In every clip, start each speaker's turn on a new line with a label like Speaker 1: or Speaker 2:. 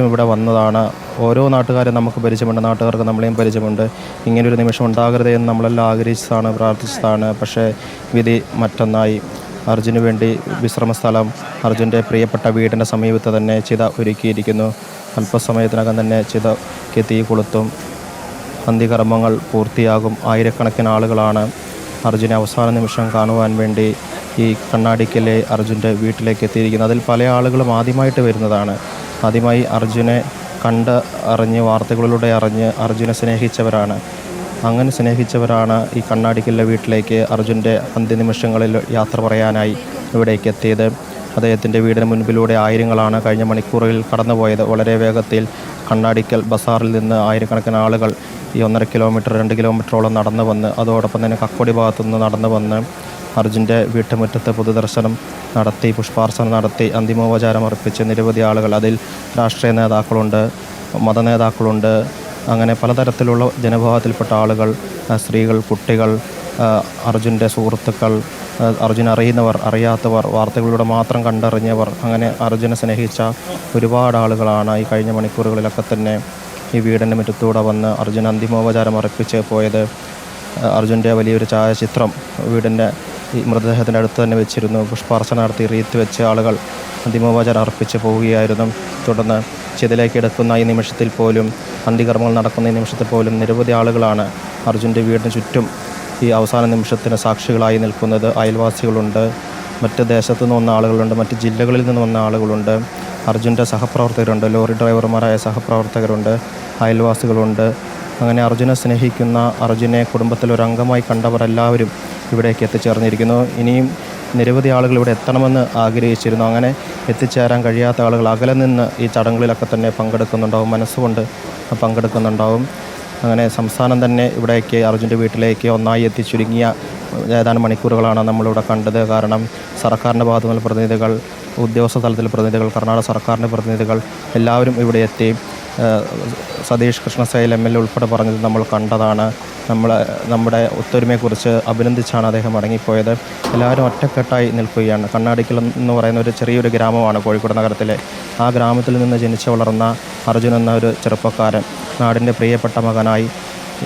Speaker 1: ഇവിടെ വന്നതാണ്. ഓരോ നാട്ടുകാരും നമുക്ക് പരിചയമുണ്ട്, നാട്ടുകാർക്ക് നമ്മളെയും പരിചയമുണ്ട്. ഇങ്ങനൊരു നിമിഷം ഉണ്ടാകരുതേ എന്ന് നമ്മളെല്ലാം ആഗ്രഹിച്ചതാണ്, പ്രാർത്ഥിച്ചതാണ്. പക്ഷേ വിധി മറ്റൊന്നായി. അർജുന് വേണ്ടി വിശ്രമ സ്ഥലം അർജുൻ്റെ പ്രിയപ്പെട്ട വീടിൻ്റെ സമീപത്ത് തന്നെ ചിത ഒരുക്കിയിരിക്കുന്നു. അല്പസമയത്തിനകം തന്നെ ചിതയ്ക്ക് തീ കൊളുത്തും. അന്ത്യകർമ്മങ്ങൾ പൂർത്തിയാകും. ആയിരക്കണക്കിന് ആളുകളാണ് അർജുനെ അവസാന നിമിഷം കാണുവാൻ വേണ്ടി ഈ കണ്ണാടിക്കലെ അർജുൻ്റെ വീട്ടിലേക്ക് എത്തിയിരിക്കുന്നത്. അതിൽ പല ആളുകളും ആദ്യമായിട്ട് വരുന്നതാണ്. ആദ്യമായി അർജുനെ അറിഞ്ഞ് വാർത്തകളിലൂടെ അറിഞ്ഞ് അർജുനെ സ്നേഹിച്ചവരാണ്. അങ്ങനെ സ്നേഹിച്ചവരാണ് ഈ കണ്ണാടിക്കലിലെ വീട്ടിലേക്ക് അർജുൻ്റെ അന്ത്യനിമിഷങ്ങളിൽ യാത്ര പറയാനായി ഇവിടേക്ക് എത്തിയത്. അദ്ദേഹത്തിൻ്റെ വീടിന് മുൻപിലൂടെ ആയിരങ്ങളാണ് കഴിഞ്ഞ മണിക്കൂറുകളിൽ കടന്നുപോയത്. വളരെ വേഗത്തിൽ കണ്ണാടിക്കൽ ബസാറിൽ നിന്ന് ആയിരക്കണക്കിന് ആളുകൾ ഈ 1.5 കിലോമീറ്റർ 2 കിലോമീറ്ററോളം നടന്നു വന്ന്, അതോടൊപ്പം തന്നെ കക്കോടി ഭാഗത്തുനിന്ന് നടന്നു വന്ന് അർജുൻ്റെ വീട്ടുമുറ്റത്ത് പൊതുദർശനം നടത്തി, പുഷ്പാർച്ചന നടത്തി, അന്തിമോപചാരം അർപ്പിച്ച് നിരവധി ആളുകൾ, അതിൽ രാഷ്ട്രീയ നേതാക്കളുണ്ട്, മതനേതാക്കളുണ്ട്, അങ്ങനെ പലതരത്തിലുള്ള ജനവിഭാഗത്തിൽപ്പെട്ട ആളുകൾ, സ്ത്രീകൾ, കുട്ടികൾ, അർജുൻ്റെ സുഹൃത്തുക്കൾ, അർജുൻ അറിയുന്നവർ, അറിയാത്തവർ, വാർത്തകളിലൂടെ മാത്രം കണ്ടറിഞ്ഞവർ, അങ്ങനെ അർജുനെ സ്നേഹിച്ച ഒരുപാട് ആളുകളാണ് ഈ കഴിഞ്ഞ മണിക്കൂറുകളിലൊക്കെ തന്നെ ഈ വീടിൻ്റെ മുറ്റത്തൂടെ വന്ന് അർജുൻ അന്തിമോപചാരം അർപ്പിച്ച് പോയത്. അർജുൻ്റെ വലിയൊരു ഛായാചിത്രം വീടിൻ്റെ ഈ മൃതദേഹത്തിൻ്റെ അടുത്ത് തന്നെ വെച്ചിരുന്നു. പുഷ്പാർച്ചന നടത്തി റീത്ത് വെച്ച് ആളുകൾ അന്തിമോപചാരം അർപ്പിച്ച് പോവുകയായിരുന്നു. തുടർന്ന് ചിതയിലേക്ക് എടുക്കുന്ന ഈ നിമിഷത്തിൽ പോലും, അന്ത്യകർമ്മങ്ങൾ നടക്കുന്ന ഈ നിമിഷത്തിൽ പോലും നിരവധി ആളുകളാണ് അർജുൻ്റെ വീടിന് ചുറ്റും ഈ അവസാന നിമിഷത്തിന് സാക്ഷികളായി നിൽക്കുന്നത്. അയൽവാസികളുണ്ട്, മറ്റ് ദേശത്തു നിന്ന് വന്ന ആളുകളുണ്ട്, മറ്റ് ജില്ലകളിൽ നിന്ന് വന്ന ആളുകളുണ്ട്, അർജുൻ്റെ സഹപ്രവർത്തകരുണ്ട്, ലോറി ഡ്രൈവർമാരായ സഹപ്രവർത്തകരുണ്ട്, അയൽവാസികളുണ്ട്. അങ്ങനെ അർജുനെ സ്നേഹിക്കുന്ന, അർജുനെ കുടുംബത്തിലൊരംഗമായി കണ്ടവർ എല്ലാവരും ഇവിടേക്ക് എത്തിച്ചേർന്നിരിക്കുന്നു. ഇനിയും നിരവധി ആളുകൾ ഇവിടെ എത്തണമെന്ന് ആഗ്രഹിച്ചിരുന്നു. അങ്ങനെ എത്തിച്ചേരാൻ കഴിയാത്ത ആളുകൾ അകലെ നിന്ന് ഈ ചടങ്ങുകളിലൊക്കെ തന്നെ പങ്കെടുക്കുന്നുണ്ടാവും, മനസ്സുകൊണ്ട് പങ്കെടുക്കുന്നുണ്ടാവും. അങ്ങനെ സംസ്ഥാനം തന്നെ ഇവിടേക്ക് അർജുൻ്റെ വീട്ടിലേക്ക് ഒന്നായി എത്തിച്ചുരുങ്ങിയ ഏതാനും മണിക്കൂറുകളാണ് നമ്മളിവിടെ കണ്ടത്. കാരണം സർക്കാരിൻ്റെ ഭാഗത്തു നിന്നുള്ള പ്രതിനിധികൾ, ഉദ്യോഗസ്ഥ തലത്തിൽ പ്രതിനിധികൾ, കർണാടക സർക്കാരിൻ്റെ പ്രതിനിധികൾ എല്ലാവരും ഇവിടെ എത്തി. സതീഷ് കൃഷ്ണസൈൽ MLA ഉൾപ്പെടെ പറഞ്ഞത് നമ്മൾ കണ്ടതാണ്. നമ്മുടെ ഒത്തൊരുമയെക്കുറിച്ച് അഭിനന്ദിച്ചാണ് അദ്ദേഹം മടങ്ങിപ്പോയത്. എല്ലാവരും ഒറ്റക്കെട്ടായി നിൽക്കുകയാണ്. കണ്ണാടിക്കൽ എന്ന് പറയുന്ന ഒരു ചെറിയൊരു ഗ്രാമമാണ് കോഴിക്കോട് നഗരത്തിലെ. ആ ഗ്രാമത്തിൽ നിന്ന് ജനിച്ചു വളർന്ന അർജുൻ എന്ന ഒരു ചെറുപ്പക്കാരൻ നാടിൻ്റെ പ്രിയപ്പെട്ട മകനായി,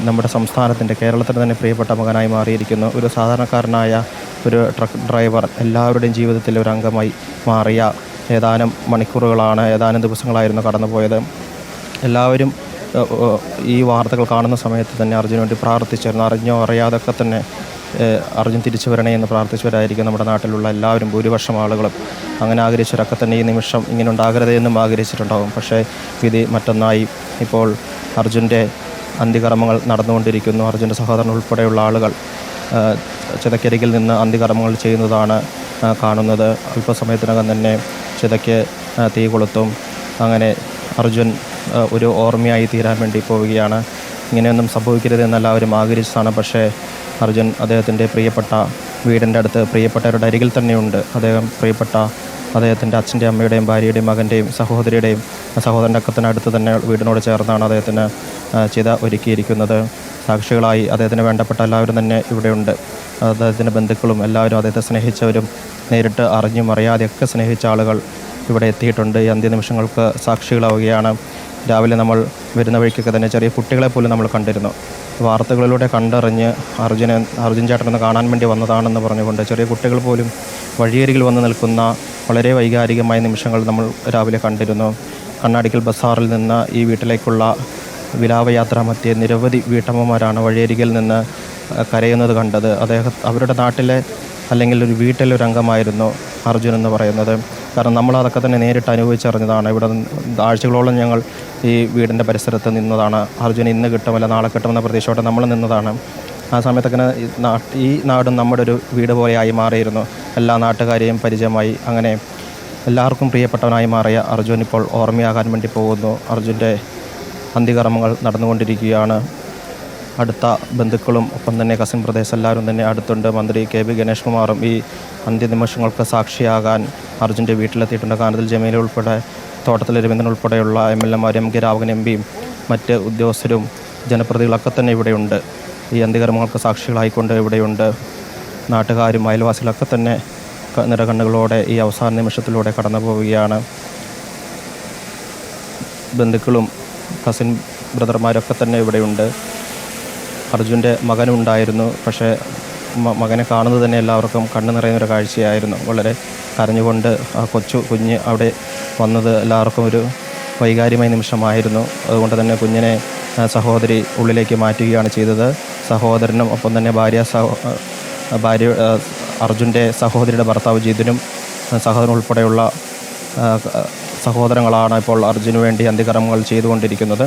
Speaker 1: നമ്മുടെ സംസ്ഥാനത്തിൻ്റെ, കേരളത്തിൻ്റെ തന്നെ പ്രിയപ്പെട്ട മകനായി മാറിയിരിക്കുന്നു. ഒരു സാധാരണക്കാരനായ ഒരു ട്രക്ക് ഡ്രൈവർ എല്ലാവരുടെയും ജീവിതത്തിൽ ഒരു അംഗമായി മാറിയ ഏതാനും മണിക്കൂറുകളാണ്, ഏതാനും ദിവസങ്ങളായിരുന്നു കടന്നുപോയത്. എല്ലാവരും ഈ വാർത്തകൾ കാണുന്ന സമയത്ത് തന്നെ അർജുന് വേണ്ടി പ്രാർത്ഥിച്ചിരുന്നു. അറിഞ്ഞോ അറിയാതൊക്കെ തന്നെ അർജുൻ തിരിച്ചു വരണേ എന്ന് പ്രാർത്ഥിച്ചവരായിരിക്കും നമ്മുടെ നാട്ടിലുള്ള എല്ലാവരും, ഭൂരിപക്ഷം ആളുകളും. അങ്ങനെ ആഗ്രഹിച്ചവരൊക്കെ തന്നെ ഈ നിമിഷം ഇങ്ങനെ ഉണ്ടാകരുതേ എന്നും ആഗ്രഹിച്ചിട്ടുണ്ടാകും. പക്ഷേ വിധി മറ്റൊന്നായി. ഇപ്പോൾ അർജുൻ്റെ അന്ത്യകർമ്മങ്ങൾ നടന്നുകൊണ്ടിരിക്കുന്നു. അർജുൻ്റെ സഹോദരൻ ഉൾപ്പെടെയുള്ള ആളുകൾ ചിതയ്ക്കരികിൽ നിന്ന് അന്ത്യകർമ്മങ്ങൾ ചെയ്യുന്നതാണ് കാണുന്നത്. അല്പസമയത്തിനകം തന്നെ ചിതയ്ക്ക് തീ കൊളുത്തും. അങ്ങനെ അർജുൻ ഒരു ഓർമ്മയായി തീരാൻ വേണ്ടി പോവുകയാണ്. ഇങ്ങനെയൊന്നും സംഭവിക്കരുതെന്ന് എല്ലാവരും ആഗ്രഹിച്ചതാണ്. പക്ഷേ അർജുൻ അദ്ദേഹത്തിൻ്റെ പ്രിയപ്പെട്ട വീടിൻ്റെ അടുത്ത്, പ്രിയപ്പെട്ടവരുടെ അരികിൽ തന്നെയുണ്ട്. അദ്ദേഹത്തിൻ്റെ അച്ഛൻ്റെയും അമ്മയുടെയും ഭാര്യയുടെയും മകൻ്റെയും സഹോദരിയുടെയും സഹോദരൻ്റെ അക്കത്തിനടുത്ത് തന്നെ വീടിനോട് ചേർന്നാണ് അദ്ദേഹത്തിന് ചിത ഒരുക്കിയിരിക്കുന്നത്. സാക്ഷികളായി അദ്ദേഹത്തിന് വേണ്ടപ്പെട്ട എല്ലാവരും തന്നെ ഇവിടെയുണ്ട്. അദ്ദേഹത്തിൻ്റെ ബന്ധുക്കളും എല്ലാവരും, അദ്ദേഹത്തെ സ്നേഹിച്ചവരും, നേരിട്ട് അറിഞ്ഞും അറിയാതെയൊക്കെ സ്നേഹിച്ച ആളുകൾ ഇവിടെ എത്തിയിട്ടുണ്ട്. ഈ അന്ത്യനിമിഷങ്ങൾക്ക് സാക്ഷികളാവുകയാണ്. രാവിലെ നമ്മൾ വരുന്ന വഴിക്കൊക്കെ തന്നെ ചെറിയ കുട്ടികളെ പോലും നമ്മൾ കണ്ടിരുന്നു. വാർത്തകളിലൂടെ കണ്ടറിഞ്ഞ് അർജുൻ ചേട്ടനൊന്ന് കാണാൻ വേണ്ടി വന്നതാണെന്ന് പറഞ്ഞുകൊണ്ട് ചെറിയ കുട്ടികൾ പോലും വഴിയരികിൽ വന്ന് നിൽക്കുന്ന വളരെ വൈകാരികമായ നിമിഷങ്ങൾ നമ്മൾ രാവിലെ കണ്ടിരുന്നു. കണ്ണാടിക്കൽ ബസാറിൽ നിന്ന് ഈ വീട്ടിലേക്കുള്ള വിലാപയാത്ര മധ്യേ നിരവധി വീട്ടമ്മമാരാണ് വഴിയരികിൽ നിന്ന് കരയുന്നത് കണ്ടത്. അവരുടെ നാട്ടിലെ അല്ലെങ്കിൽ ഒരു വീട്ടിലൊരു അംഗമായിരുന്നു അർജുൻ എന്ന് പറയുന്നത്. കാരണം നമ്മളതൊക്കെ തന്നെ നേരിട്ട് അനുഭവിച്ചറിഞ്ഞതാണ്. ഇവിടെ ആഴ്ചകളോളം ഞങ്ങൾ ഈ വീടിൻ്റെ പരിസരത്ത് നിന്നതാണ്. അർജുൻ ഇന്ന് കിട്ടുമല്ല നാളെ കിട്ടുമെന്ന പ്രതീക്ഷയോടെ നമ്മൾ നിന്നതാണ്. ആ സമയത്തൊക്കെ ഈ നാടും നമ്മുടെ ഒരു വീട് പോലെയായി മാറിയിരുന്നു. എല്ലാ നാട്ടുകാരെയും പരിചയമായി. അങ്ങനെ എല്ലാവർക്കും പ്രിയപ്പെട്ടവനായി മാറിയ അർജുൻ ഇപ്പോൾ ഓർമ്മയാകാൻ വേണ്ടി പോകുന്നു. അർജുൻ്റെ അന്ത്യകർമ്മങ്ങൾ നടന്നുകൊണ്ടിരിക്കുകയാണ്. അടുത്ത ബന്ധുക്കളും ഒപ്പം തന്നെ കസിൻ ബ്രദേഴ്സ് എല്ലാവരും തന്നെ അടുത്തുണ്ട്. മന്ത്രി KB ഗണേഷ് കുമാറും ഈ അന്ത്യനിമിഷങ്ങൾക്ക് സാക്ഷിയാകാൻ അർജുൻ്റെ വീട്ടിലെത്തിയിട്ടുണ്ട്. കാനത്തിൽ ജമീല ഉൾപ്പെടെ, തോട്ടത്തിൽ രവീന്ദ്രൻ ഉൾപ്പെടെയുള്ള MLA MK രാഘവൻ MPയും മറ്റ് ഉദ്യോഗസ്ഥരും ജനപ്രതിനിധികളൊക്കെ തന്നെ ഇവിടെയുണ്ട്. ഈ അന്ത്യകർമ്മങ്ങൾക്ക് സാക്ഷികളായിക്കൊണ്ട് ഇവിടെയുണ്ട്. നാട്ടുകാരും അയൽവാസികളൊക്കെ തന്നെ നിറകണ്ണുകളോടെ ഈ അവസാന നിമിഷത്തിലൂടെ കടന്നു പോവുകയാണ്. ബന്ധുക്കളും കസിൻ ബ്രദർമാരൊക്കെ തന്നെ ഇവിടെയുണ്ട്. അർജുൻ്റെ മകനുണ്ടായിരുന്നു. പക്ഷേ മകനെ കാണുന്നത് തന്നെ എല്ലാവർക്കും കണ്ണു നിറയുന്നൊരു കാഴ്ചയായിരുന്നു. വളരെ കരഞ്ഞുകൊണ്ട് ആ കുഞ്ഞ് അവിടെ വന്നത് എല്ലാവർക്കും ഒരു വൈകാര്യമായ നിമിഷമായിരുന്നു. അതുകൊണ്ട് തന്നെ കുഞ്ഞിനെ സഹോദരി ഉള്ളിലേക്ക് മാറ്റുകയാണ് ചെയ്തത്. സഹോദരനും ഒപ്പം തന്നെ ഭാര്യ അർജുൻ്റെ സഹോദരിയുടെ ഭർത്താവ് ജിതിനും സഹോദരൻ ഉൾപ്പെടെയുള്ള സഹോദരങ്ങളാണ് ഇപ്പോൾ അർജുന് വേണ്ടി അന്ത്യകർമ്മങ്ങൾ ചെയ്തുകൊണ്ടിരിക്കുന്നത്.